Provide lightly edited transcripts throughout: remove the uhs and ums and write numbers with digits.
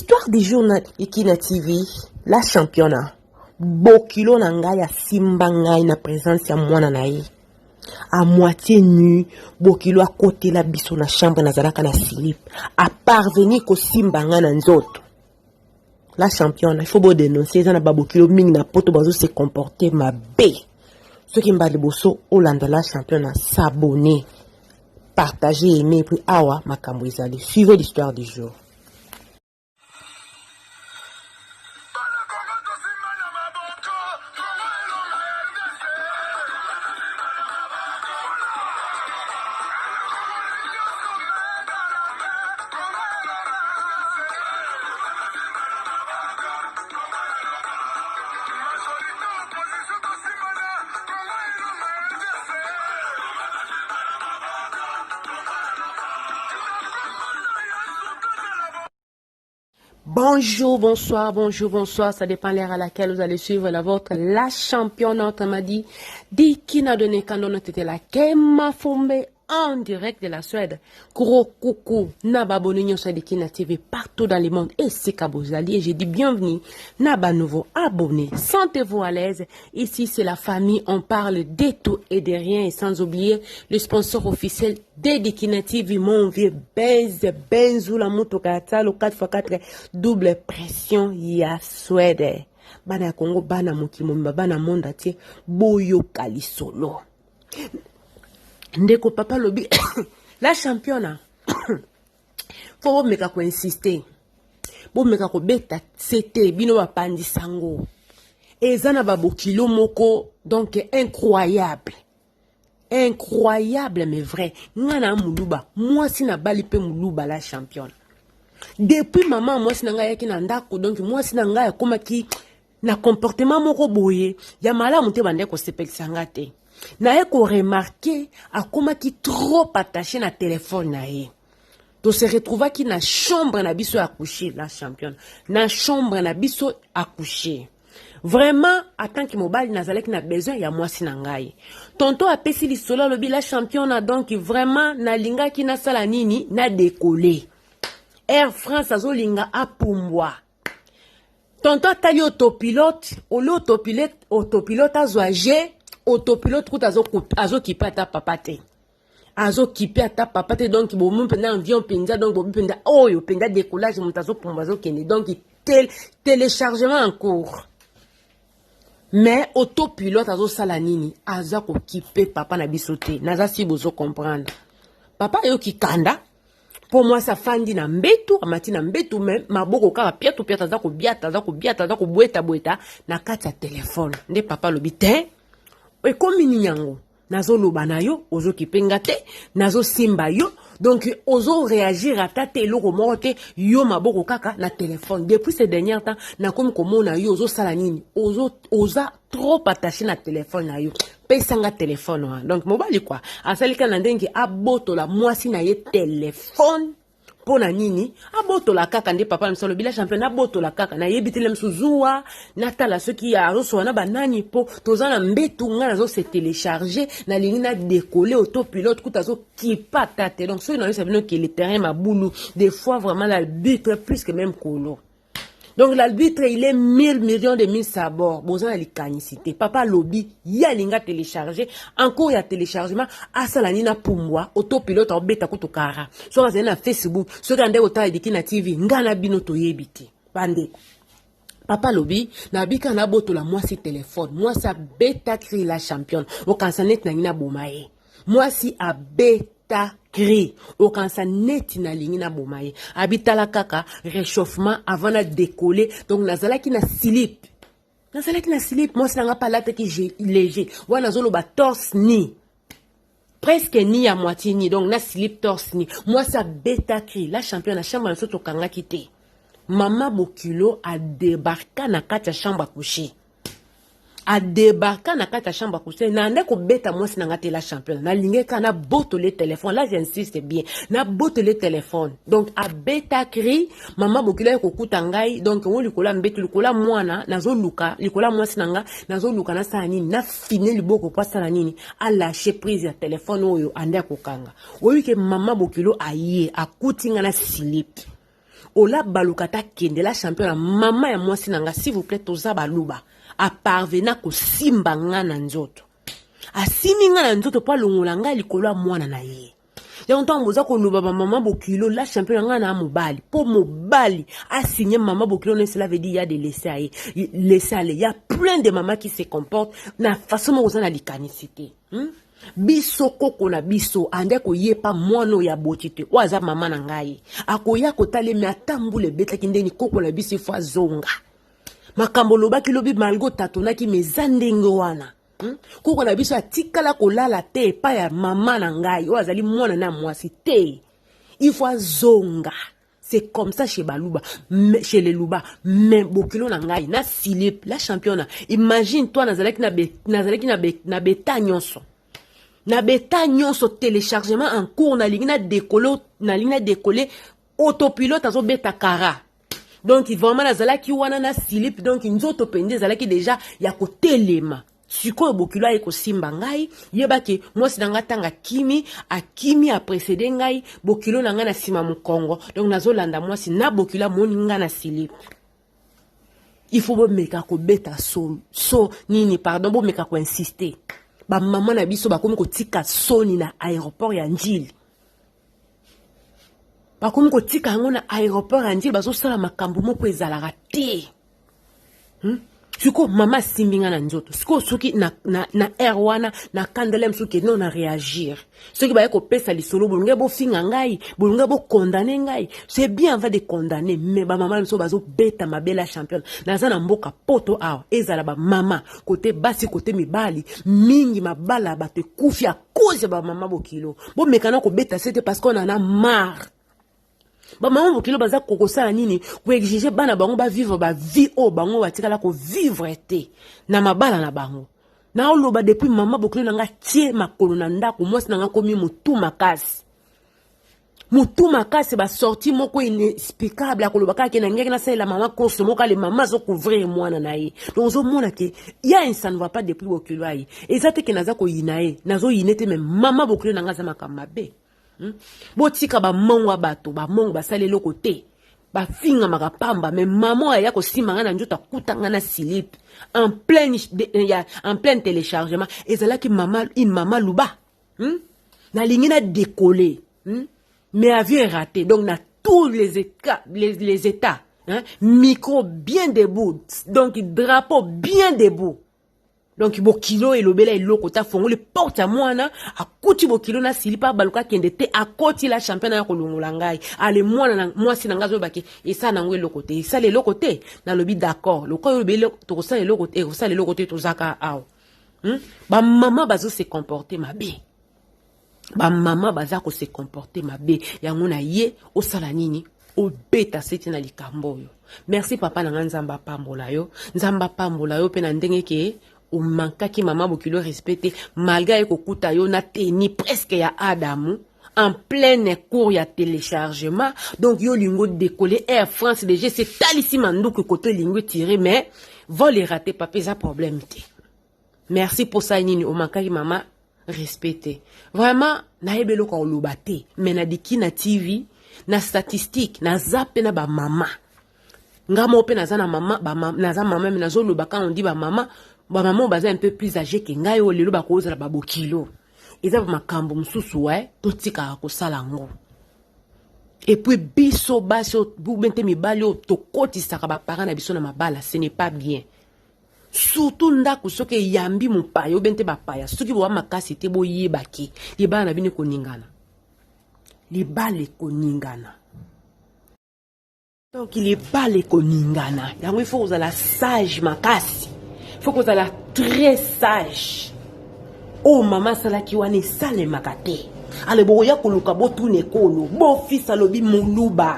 L'histoire du jour na Ikina TV, la championnat. Bokilo nangaya simba ngai na présence ya mwana na ye. À moitié nu, Bokilo à côté la biso na chambre na zalaka na slip. À parvenir ko simba nga na nzoto. La championne, il faut beau dénoncer, ça n'a pas Bokilo ming na poto bazo se comporter ma bé. Ceux qui m'ont bosso Hollande la championne s'abonner, partager, aimer, puis awa makambo ezali. Suivez l'histoire du jour. Bonjour, bonsoir, ça dépend l'heure à laquelle vous allez suivre la vôtre. La championne, on m'a dit, qui n'a donné quand on était là, Kema Fombe, en direct de la Suède. Gros coucou, Nababoni Nyosa de Kina TV partout dans le monde. Et c'est Kabozali, et j'ai dit bienvenue, Naba nouveau, abonné, sentez-vous à l'aise. Ici, c'est la famille, on parle de tout et de rien, et sans oublier le sponsor officiel de Kina TV, mon vieux Benzou la moto kata, le 4x4, double pression, ya Suède. Bana Congo, bana mokimomba, bana monde atie, boyo kalisolo. Ndeko papa lobi la championne faut meka ko insister bo meka ko beta c'était bino bapandi sango ezana babokilo moko donc incroyable mais vrai ngana muluba moi si na bali pe muluba la championne depuis maman moi si na ngaya ki na ndako donc moi si na ngaya koma ki na comportement moko boye ya malamu te bande ko sepelisa ngate na eko remarqué à comment qui trop attaché na téléphone na ye. To se retrouva qui na chambre na biso à coucher la championne. Na chambre na biso à coucher. Vraiment, en tant que mobile nazalek na besoin ya moi sinangai. Tonto a pesi li solo lobi la championne donc vraiment na linga ki na sala nini na décoller. Air France azo linga a pumbwa. Tonto atali autopilote, au autopilote azoage autopilote tout azo kipe ata papate. Azo kipe ata papate donc bo mun penda avion penda donc bo penda oyo penda décollage mon tazo pomba zo kene donc téléchargement en cours. Mais autopilote azo sala nini aza ko kipe papa na bisote. Naza si bozo comprendre. Papa yo ki kanda pour moi ça fandi na mbetu amati na mbetu même maboko kaka piatu aza ko biata aza ko bweta na kati ya téléphone. Nde papa lobi te et comme nyango nazo loba na yo ozo kipenga te nazo simba yo donc ozo réagir à ta teloko mote yo maboko kaka na téléphone depuis ces derniers temps na comme komona yo ozo sala nini oza trop attaché na téléphone na yo pesanga téléphone donc mobali quoi asalika na ndenge abotola mwasi na ye téléphone pona nini abotola kaka nde papa msalo bila champion abotola kaka na yebitile msuzuwa natala ceux qui a reçu na banani po tozana mbetu nga nazo se télécharger na lingi na décoller autopilote kutazo kipa tate donc ceux na savent que le terrain maboulou des fois vraiment l'arbitre plus que même colo. Donc l'arbitre il est 1000 millions de 1000 sabords. Bozan a l'ikanicité. Papa lobby, ya linga téléchargé. Encore ya téléchargement. Asalanina pumbwa. Autopilote en beta kutokara. Soit na Facebook. Soit ande ota ediki na TV. Ngana bino to yebiti. Bande. Papa lobby, na bika na boto la moi si téléphone. Moi sa beta cri la championne. O kansanet na ngina bomae. Moi si a beta cri au kansa neti na lingi na bomaye habitala kaka réchauffement avant de décoller donc nazala ki na slip moi ça n'a pas la tête qui léger wa nazolo ba torse ni presque ni à moitié ni donc na slip torse ni moi ça bêta cri la championne na chambre na soto kanga kité mama Bokilo a débarqué na kati ya chambre à coucher a débarqué na kati ya chambre à coucher na ndeko beta moi si nangate la championne na lingeka na boto le téléphone là j'insiste bien na boto le téléphone donc a beta cri mama Bokilo ko kutangai donc on likola mbetu likola mwana nazo luka likola moi si nanga nazo luka na sa nini na fine liboko kwa sa nini a lâcher prise ya téléphone oyo ande ko kanga oyo ke mama Bokilo aye akutinga na slip ola balukata kende la champion mama ya mwasi nanga s'il vous plaît toza baluba a parvena ko simba nga na nzoto asimi nga na nzoto pa longola nga likolo mwana na ye ya ntango boza ko luba ba mama bokilo la champion nga na mobali po mobali a signé mama bokilo ne cela veut dire il y a des laisser aller il y a plein de mamas qui se comportent na façon mo na likanicité biso koko na biso ande ko yepa mwana ya botite waza mama na ngai akoya kotale me atambule betaki ndeni koko na biso fwa zonga makambo lobaki lobi malgo tatonaki mezandenge wana koko na biso atikala kolala te pa ya mama na ngai wazali mwana na mwasi te il faut zonga. C'est comme ça chez Baluba, chez les Luba. Mais Bokilo Nangai, na Silip, la championne. Imagine toi, Nazalek na beta nyonso. Na beta nyonso téléchargement en cours, na ligne décollé, autopilote, azo beta kara. Donc, vraiment, Nazalaki wana na Silip, donc, une autre pende, Nazalaki déjà, ya ko telema. Siko bokilo eko simba ngai yeba ke mwasi nanga tanga kimi a précédé ngai bokilo nanga na sima mukongo donc nazolanda mwasi na bokilo moninga na silip il faut bo meka ko beta so nini pardon bo meka ko insister ba mama na biso ba komi ko tika soni na aéroport ya Njili ba komi ko tika ngo na aéroport ya Njili bazo sala makambo moko ezalaka te Siko mama simbinga na nzoto. Siko suki na erwana na kandelem suki non na réagir. Ceux qui va ko pesa li solo bolunga bo finga ngai, bolunga bo condamner ngai. C'est bien va de condamner mais ba mama so bazo beta ma belle championne. Nazana mboka poto awa ezala ba mama côté basi côté mibali mingi mabala ba te kufi à cause ba mama bokilo. Bo mekana ko beta c'était parce qu'on en a marre. Ba maman bokilo baza kokosala nini ko exiger bana bango ba vivre ba vie o bango batikala ko vivre te na mabala na bango na oloba depuis maman bokilo nanga tie makolo na ndako mwasi nanga komi mutu makasi ba sorti moko inexplicable akoloba ka ke na ngeki na sala maman course moko le maman zo couvrir mwana na ye donc zo mona ke ya ça ne va pas depuis bokilo ai ezate ke naza ko yinae nazo yinete même maman bokilo nanga za makamabe botika ba mongwa bato ba mongo basale loko te ba finga makapamba mais maman ya ko simanga na njoto akutanga na silip en plein téléchargement ezala ki mama luba na lingi na décoller mais avion est raté donc na tous les états micro bien debout donc drapeau bien debout. Donc bokilo elobela eloko ta fongo le porte à mwana akuti bokilo na silipa baluka kende te akoti la championne ya kolongola ngai ale mwana na mwasi nanga zo baki esa na ngwe lokote esa le lokote na lobi d'accord loko elobela to kosala lokote ko sala lokote to zaka aw ba mama bazo se comporter mabe ba mama baza ko se comporter mabe yango na ye o sala nini o beta seti na likambo yo merci papa na nzamba pambola yo pe na ndenge ke ou manka ki maman bokilo respecté malgré ko kuta yo na teni presque ya Adamu en plein cours ya téléchargement donc yo lingo décoller Air France DG c'est talisi mandou que côté lingo tiré mais vol raté papa ça problème té merci pour ça nini ou manka ki maman respecté vraiment na ebelo ko lobate mais na diki na TV na statistique na zappe na ba mama ngamo pe na za na mama na za mama mais na zo lobaka on dit ba mama ba maman baza un peu plus âgé que ngai o lelo ba koza ba bokilo eza ba makambo mususu to tika ko sala ngo et puis biso baso bu bente mibali o to kotisa ka ba parents na biso na mabala ce n'est pas bien surtout ndako soke yambi mu pa yo bente ba paya soki bo makasi te bo yebaki libala na bini ko ningana libale ko ningana donc il est pas les ko ningana yango il faut que la sage makasi. Il faut que vous soyez très sage. Oh maman salaki wane sale makate. Ale boya koluka botu nekolo. Bo fils alobi muluba.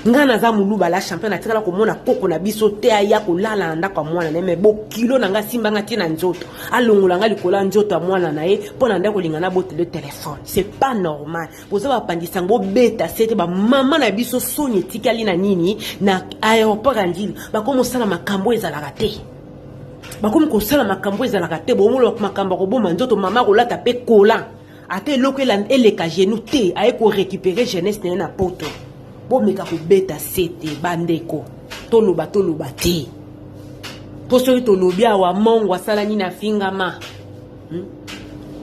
Ngana za muluba la championne atikala ko mona koko na biso te aya ko lala ndaka mwana na me bo kilo nanga simba ngati na nzoto. Alongola ngali kola nzoto mwana na ye pona ndako lingana bote le téléphone. C'est pas normal. Boza ba pandisa ngo beta sete ba mama na biso sonye tikali na nini na aéroport Njili. Ba komo sala makambo ezalaka te. Ba komo ko sala makambo ezalaka te bo molo makambo ko boma nzoto mama ko lata pe kola. Ate loko eleka genou te aye ko récupérer jeunesse na poto. bomeka kobeta sete bandeko toloba te po soki tolobi awa mongo asala nini afingama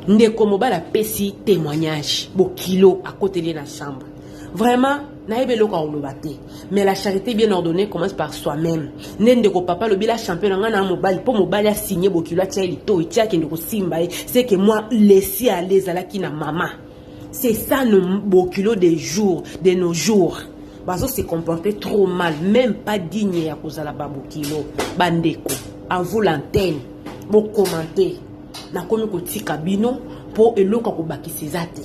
ndeko mobala pesi témoignage bokilo akoteli na chambre vraiment nayebi eloko akoloba te mais la charité bien ordonnée commence par soi-même nde ndeko papa lobi la champion nanga na mobali po mobali asigné bokilo atia lito etia akende kosimba ye c'est que moi laisser aller ezalaki na mama. C'est ça nos bokilo des jours, de nos jours. Bazo se comporter trop mal, même pas digne à cause de la babokilo. Bandeko, à vous l'antenne, bon commenter. Na komi ko tika bino po eloka ko bakisezate.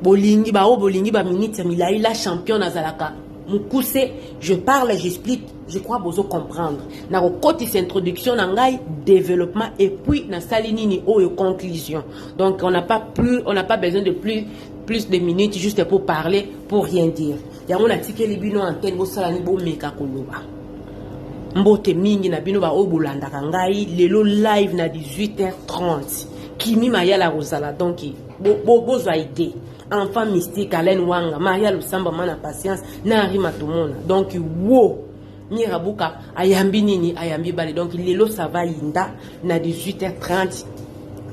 Bolingi ba o bolingi ba minute milai la championne azalaka. Mukuse, je parle, j'explique, je crois bozo comprendre. Na ko koti cette introduction na ngai développement et puis na salinini o conclusion. Donc on n'a pas besoin de plus de minutes juste pour parler, pour rien dire. Yango na tikeli bino antenne bo sala ni bo meka koloba. Mbote mingi na bino ba o bolanda ngai lelo live na 18h30. Kimi maya la rosala donc bo zo idée. Enfant mystique Alain Wanga, Maria Lusamba mana patience na rima tout monde. Donc wo ni rabuka ayambi nini ayambi bali donc lelo ça va inda na 18h30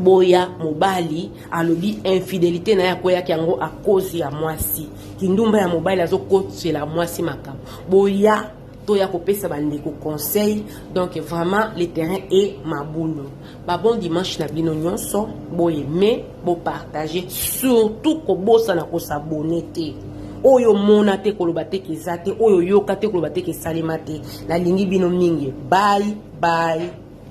boya mobali alobi infidélité na yakoya kiango a cause ya mwasi kindumba ya mobali azoko c'est la mwasi makam boya toya kopesa bandeko conseil donc vraiment le terrain est mabulo ba bon dimanche na bino nyonso boye mais bo partager surtout ko bossa na ko s'abonner te oyo mona te koloba te kezate oyo yoka te koloba te kesalema te na lingi bino mingi bye